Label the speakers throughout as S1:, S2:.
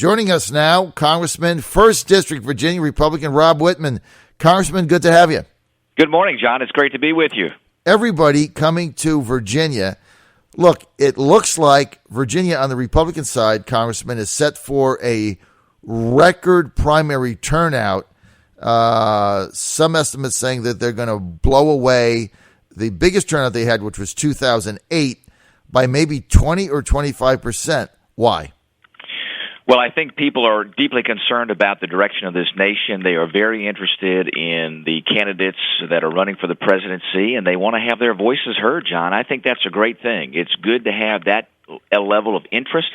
S1: Joining us now, Congressman, 1st District, Virginia, Republican Rob Wittman. Congressman, good to have you.
S2: Good morning, John. It's great to be with you.
S1: Everybody coming to Virginia. Look, it looks like Virginia on the Republican side, Congressman, is set for a record primary turnout. Some estimates saying that they're going to blow away the biggest turnout they had, which was 2008, by maybe 20 or 25%. Why?
S2: Well, I think people are deeply concerned about the direction of this nation. They are very interested in the candidates that are running for the presidency, and they want to have their voices heard, John. I think that's a great thing. It's good to have that level of interest.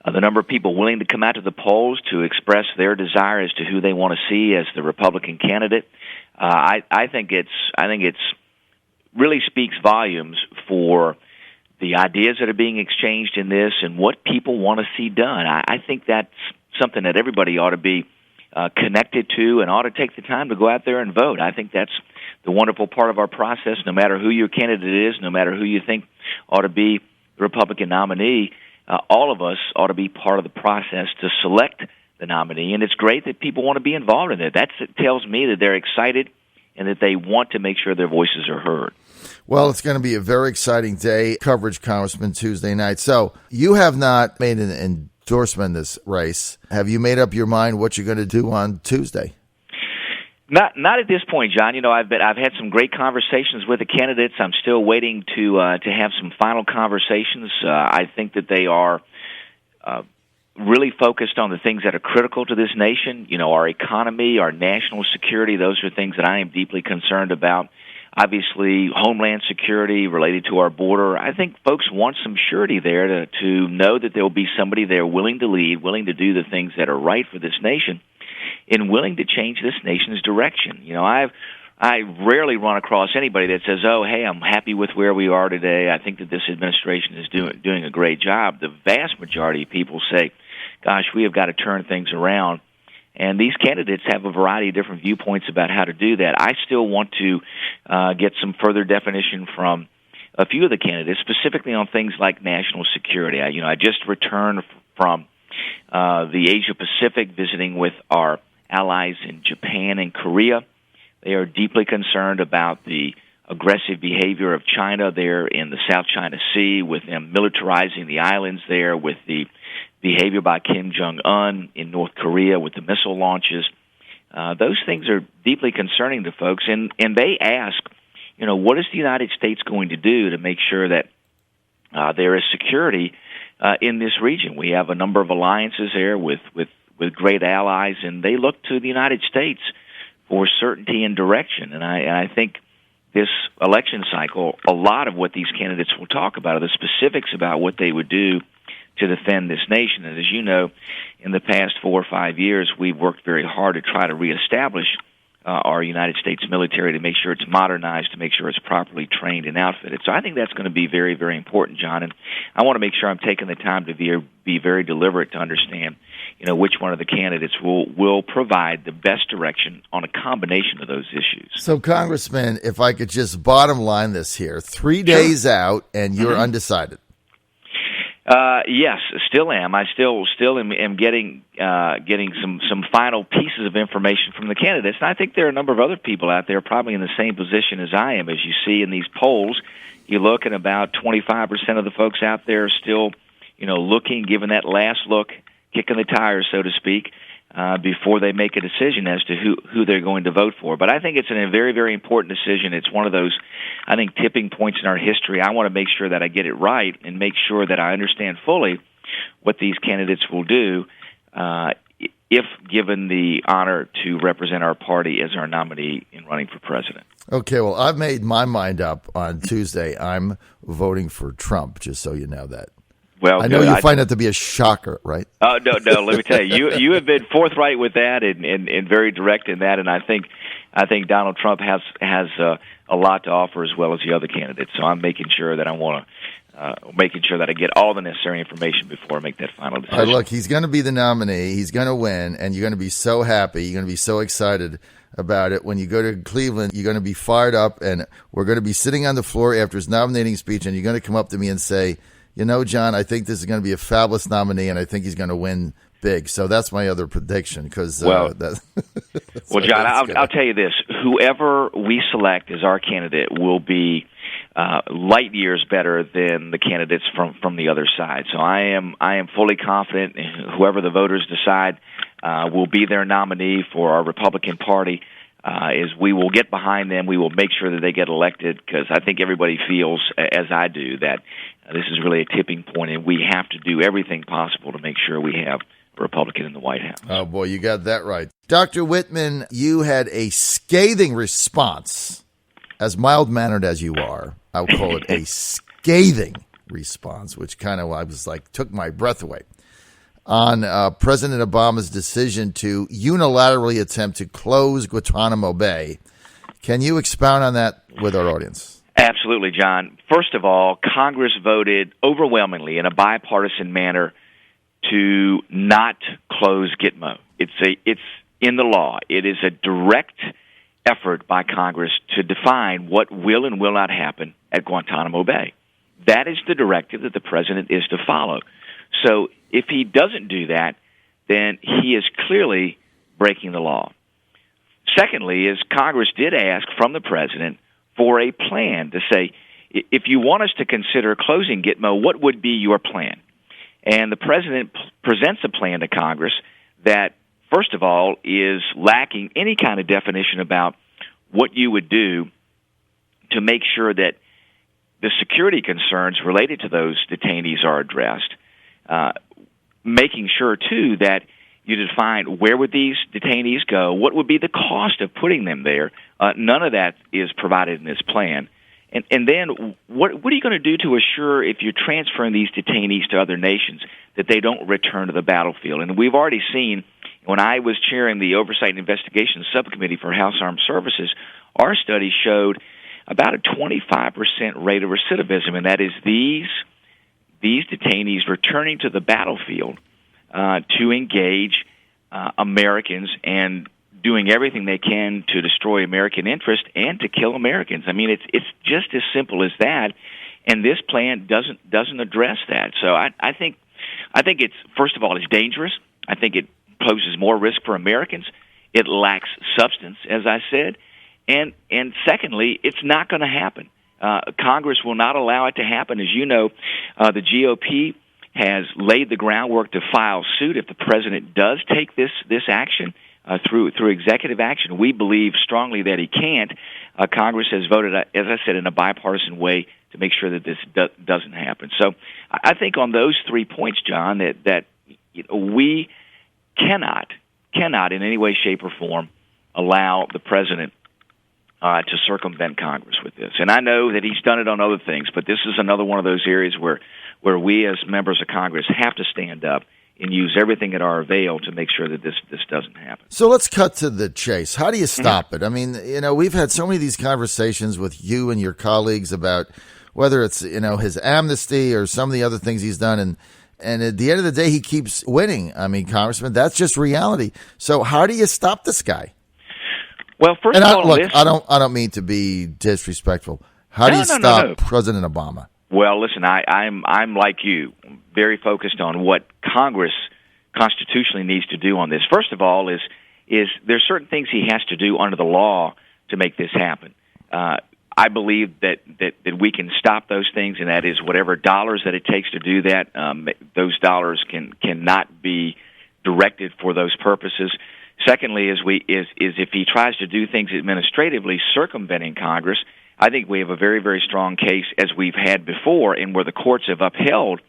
S2: The number of people willing to come out to the polls to express their desire as to who they want to see as the Republican candidate. I think it's really speaks volumes for the ideas that are being exchanged in this and what people want to see done. I think that's something that everybody ought to be connected to and ought to take the time to go out there and vote. I think that's the wonderful part of our process. No matter who your candidate is, no matter who you think ought to be the Republican nominee, all of us ought to be part of the process to select the nominee. And it's great that people want to be involved in it. That tells me that they're excited and that they want to make sure their voices are heard.
S1: Well, it's going to be a very exciting day, coverage, Congressman, Tuesday night. So you have not made an endorsement in this race. Have you made up your mind what you're going to do on Tuesday?
S2: Not at this point, John. You know, I've had some great conversations with the candidates. I'm still waiting to have some final conversations. I think that they are really focused on the things that are critical to this nation. You know, our economy, our national security. Those are things that I am deeply concerned about. Obviously, homeland security related to our border. I think folks want some surety there to know that there will be somebody there willing to lead, willing to do the things that are right for this nation, and willing to change this nation's direction. You know, I rarely run across anybody that says, "Oh, hey, I'm happy with where we are today. I think that this administration is doing a great job." The vast majority of people say, "Gosh, we have got to turn things around." And these candidates have a variety of different viewpoints about how to do that. I still want to get some further definition from a few of the candidates, specifically on things like national security. I just returned from the Asia Pacific, visiting with our allies in Japan and Korea. They are deeply concerned about the aggressive behavior of China there in the South China Sea, with them militarizing the islands there, with the behavior by Kim Jong-un in North Korea with the missile launches. Those things are deeply concerning to folks, and they ask, you know, what is the United States going to do to make sure that there is security in this region? We have a number of alliances there with great allies, and they look to the United States for certainty and direction. And I think this election cycle, a lot of what these candidates will talk about are the specifics about what they would do to defend this nation. And as you know, in the past 4 or 5 years, we've worked very hard to try to reestablish our United States military, to make sure it's modernized, to make sure it's properly trained and outfitted. So I think that's going to be very, very important, John. And I want to make sure I'm taking the time to be very deliberate to understand, you know, which one of the candidates will provide the best direction on a combination of those issues.
S1: So, Congressman, if I could just bottom line this here, 3 days out and you're undecided.
S2: Yes, still am. I still am getting some final pieces of information from the candidates, and I think there are a number of other people out there probably in the same position as I am. As you see in these polls, you look, and about 25% of the folks out there are still, you know, looking, giving that last look, kicking the tires, so to speak, before they make a decision as to who they're going to vote for. But I think it's a very, very important decision. It's one of those, I think, tipping points in our history. I want to make sure that I get it right and make sure that I understand fully what these candidates will do if given the honor to represent our party as our nominee in running for president.
S1: Okay, well, I've made my mind up on Tuesday. I'm voting for Trump, just so you know that.
S2: Well,
S1: I know you find that to be a shocker, right?
S2: Oh, no. Let me tell you, you have been forthright with that and very direct in that, and I think Donald Trump has a lot to offer as well as the other candidates. So I'm making sure that I get all the necessary information before I make that final decision.
S1: Look, he's going to be the nominee. He's going to win, and you're going to be so happy. You're going to be so excited about it. When you go to Cleveland, you're going to be fired up, and we're going to be sitting on the floor after his nominating speech, and you're going to come up to me and say, you know, John, I think this is going to be a fabulous nominee, and I think he's going to win big. So that's my other prediction. Because
S2: Well, John, I'll tell you this: whoever we select as our candidate will be light years better than the candidates from the other side. So I am fully confident whoever the voters decide will be their nominee for our Republican Party. Is we will get behind them. We will make sure that they get elected, because I think everybody feels, as I do, that this is really a tipping point, and we have to do everything possible to make sure we have a Republican in the White House.
S1: Oh, boy, you got that right. Dr. Wittman, you had a scathing response. As mild-mannered as you are, I would call it a scathing response, which kind of, I was like, took my breath away, on President Obama's decision to unilaterally attempt to close Guantanamo Bay. Can you expound on that with our audience?
S2: Absolutely, John. First of all, Congress voted overwhelmingly in a bipartisan manner to not close Gitmo. It's in the law. It is a direct effort by Congress to define what will and will not happen at Guantanamo Bay. That is the directive that the president is to follow. So if he doesn't do that, then he is clearly breaking the law. Secondly, is Congress did ask from the president for a plan to say, if you want us to consider closing Gitmo, what would be your plan? And the president presents a plan to Congress that, first of all, is lacking any kind of definition about what you would do to make sure that the security concerns related to those detainees are addressed. Making sure, too, that you define where would these detainees go, what would be the cost of putting them there. None of that is provided in this plan. And then what are you going to do to assure, if you're transferring these detainees to other nations, that they don't return to the battlefield? And we've already seen, when I was chairing the Oversight and Investigation Subcommittee for House Armed Services, our study showed about a 25% rate of recidivism, and that is these detainees returning to the battlefield to engage Americans and doing everything they can to destroy American interest and to kill Americans. I mean, it's just as simple as that, and this plan doesn't address that. So I think it's, first of all, it's dangerous. I think it poses more risk for Americans. It lacks substance, as I said, and secondly, it's not going to happen. Congress will not allow it to happen. As you know, the GOP has laid the groundwork to file suit if the president does take this action through executive action. We believe strongly that he can't. Congress has voted, as I said, in a bipartisan way to make sure that this doesn't happen. So I think on those 3 points, John, that we cannot in any way, shape, or form allow the president to circumvent Congress with this. And I know that he's done it on other things, but this is another one of those areas where we as members of Congress have to stand up and use everything at our avail to make sure that this doesn't happen.
S1: So let's cut to the chase. How do you stop it? I mean, we've had so many of these conversations with you and your colleagues about whether it's, his amnesty or some of the other things he's done. And at the end of the day, he keeps winning. I mean, Congressman, that's just reality. So how do you stop this guy?
S2: Well, first of all,
S1: I don't mean to be disrespectful. How do you stop President Obama?
S2: Well, listen, I'm like you, very focused on what Congress constitutionally needs to do on this. First of all, is there's certain things he has to do under the law to make this happen. I believe that we can stop those things, and that is whatever dollars that it takes to do that. Those dollars cannot be directed for those purposes. Secondly, is if he tries to do things administratively circumventing Congress, I think we have a very, very strong case, as we've had before, and where the courts have upheld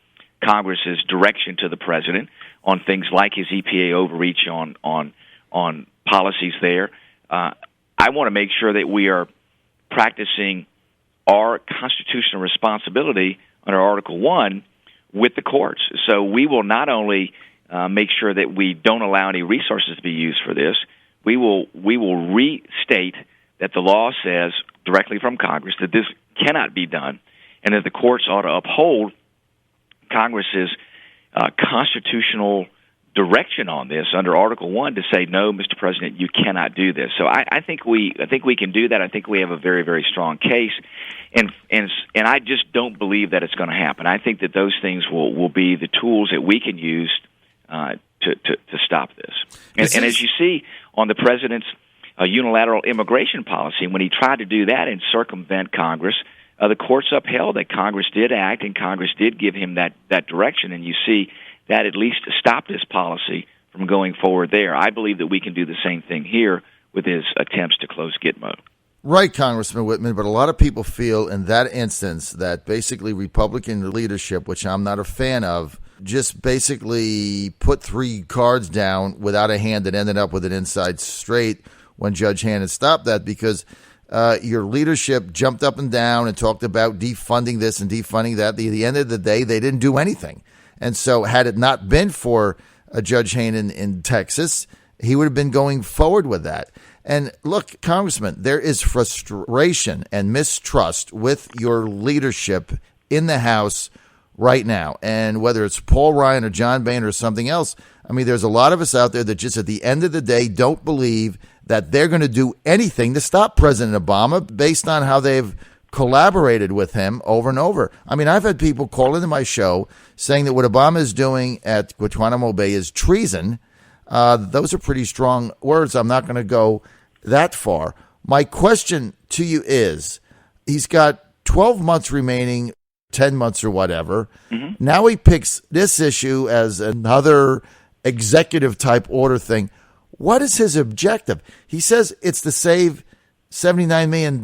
S2: Congress's direction to the president on things like his EPA overreach on policies there. I want to make sure that we are practicing our constitutional responsibility under Article 1 with the courts. So we will not only make sure that we don't allow any resources to be used for this, we will restate that the law says directly from Congress that this cannot be done, and that the courts ought to uphold Congress's constitutional direction on this under Article 1 to say, no, Mr. President, you cannot do this. So I think we can do that. I think we have a very, very strong case, and I just don't believe that it's going to happen. I think that those things will be the tools that we can use to stop this. And as you see on the president's unilateral immigration policy, when he tried to do that and circumvent Congress, the courts upheld that Congress did act, and Congress did give him that direction. And you see that at least stopped his policy from going forward there. I believe that we can do the same thing here with his attempts to close Gitmo.
S1: Right, Congressman Wittman, but a lot of people feel in that instance that basically Republican leadership, which I'm not a fan of, just basically put three cards down without a hand that ended up with an inside straight when Judge Hannon stopped that, because your leadership jumped up and down and talked about defunding this and defunding that. At the end of the day, they didn't do anything. And so had it not been for Judge Hannon in Texas, he would have been going forward with that. And look, Congressman, there is frustration and mistrust with your leadership in the House right now. And whether it's Paul Ryan or John Boehner or something else, I mean, there's a lot of us out there that just at the end of the day don't believe that they're going to do anything to stop President Obama based on how they've collaborated with him over and over. I mean, I've had people call into my show saying that what Obama is doing at Guantanamo Bay is treason. Those are pretty strong words. I'm not going to go that far. My question to you is, he's got 12 months remaining, 10 months or whatever. Mm-hmm. Now he picks this issue as another executive type order thing. What is his objective? He says it's to save $79 million.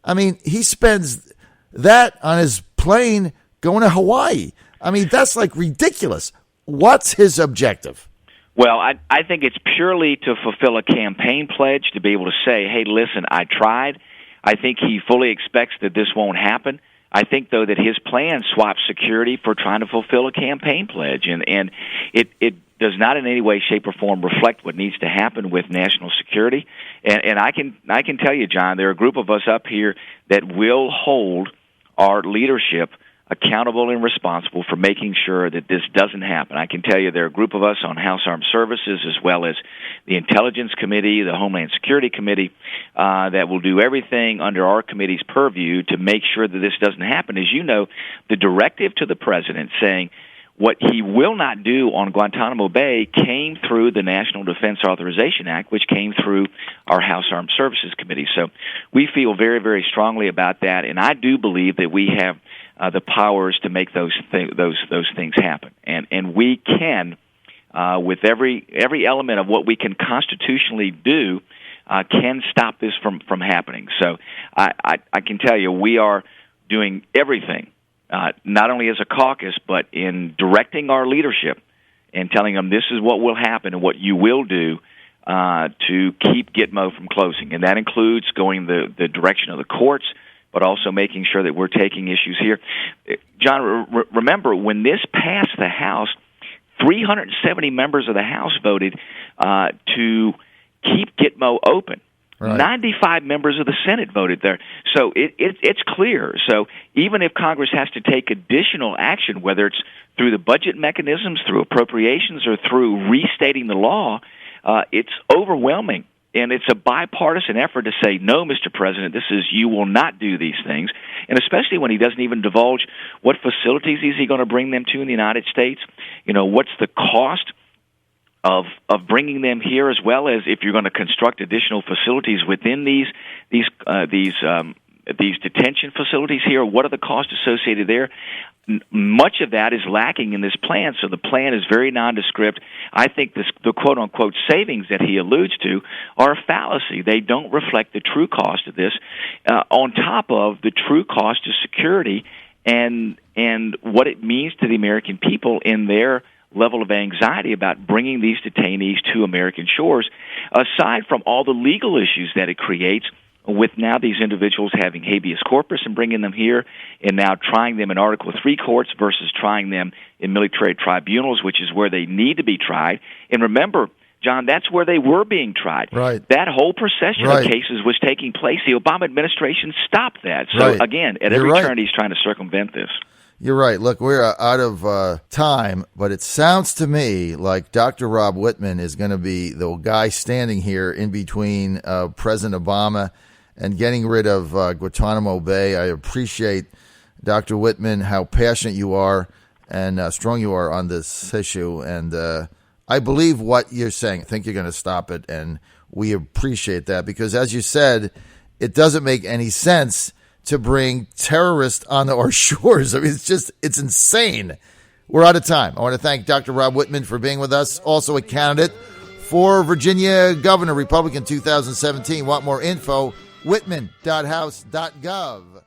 S1: I mean, he spends that on his plane going to Hawaii. I mean, that's like ridiculous. What's his objective?
S2: Well, I think it's purely to fulfill a campaign pledge, to be able to say, hey, listen, I tried. I think he fully expects that this won't happen. I think, though, that his plan swaps security for trying to fulfill a campaign pledge. And it does not in any way, shape, or form reflect what needs to happen with national security. And I can tell you, John, there are a group of us up here that will hold our leadership accountable and responsible for making sure that this doesn't happen. I can tell you there are a group of us on House Armed Services, as well as the Intelligence Committee, the Homeland Security Committee, that will do everything under our committee's purview to make sure that this doesn't happen. As you know, the directive to the president saying what he will not do on Guantanamo Bay came through the National Defense Authorization Act, which came through our House Armed Services Committee. So we feel very, very strongly about that, and I do believe that we have the powers to make those things happen, and we can, with every element of what we can constitutionally do, can stop this from happening. So I can tell you, we are doing everything, not only as a caucus, but in directing our leadership and telling them this is what will happen and what you will do to keep Gitmo from closing, and that includes going the direction of the courts, but also making sure that we're taking issues here. John, remember, when this passed the House, 370 members of the House voted to keep Gitmo open. Right. 95 members of the Senate voted there. So it's clear. So even if Congress has to take additional action, whether it's through the budget mechanisms, through appropriations, or through restating the law, it's overwhelming. And it's a bipartisan effort to say, no, Mr. President, you will not do these things. And especially when he doesn't even divulge what facilities is he going to bring them to in the United States. You know, what's the cost of bringing them here, as well as if you're going to construct additional facilities within these detention facilities here. What are the costs associated there? Much of that is lacking in this plan, so the plan is very nondescript. I think the quote-unquote savings that he alludes to are a fallacy. They don't reflect the true cost of this, on top of the true cost of security and what it means to the American people in their level of anxiety about bringing these detainees to American shores, aside from all the legal issues that it creates with now these individuals having habeas corpus and bringing them here, and now trying them in Article III courts versus trying them in military tribunals, which is where they need to be tried. And remember, John, that's where they were being tried. Right. That whole procession of cases was taking place. The Obama administration stopped that. So, again, at every turn, he's trying to circumvent this.
S1: You're right. Look, we're out of time, but it sounds to me like Dr. Rob Wittman is going to be the guy standing here in between President Obama and getting rid of Guantanamo Bay. I appreciate, Dr. Wittman, how passionate you are and strong you are on this issue. And I believe what you're saying. I think you're going to stop it, and we appreciate that because, as you said, it doesn't make any sense to bring terrorists on our shores. I mean, it's insane. We're out of time. I want to thank Dr. Rob Wittman for being with us, also a candidate for Virginia Governor, Republican 2017. Want more info? Wittman.house.gov.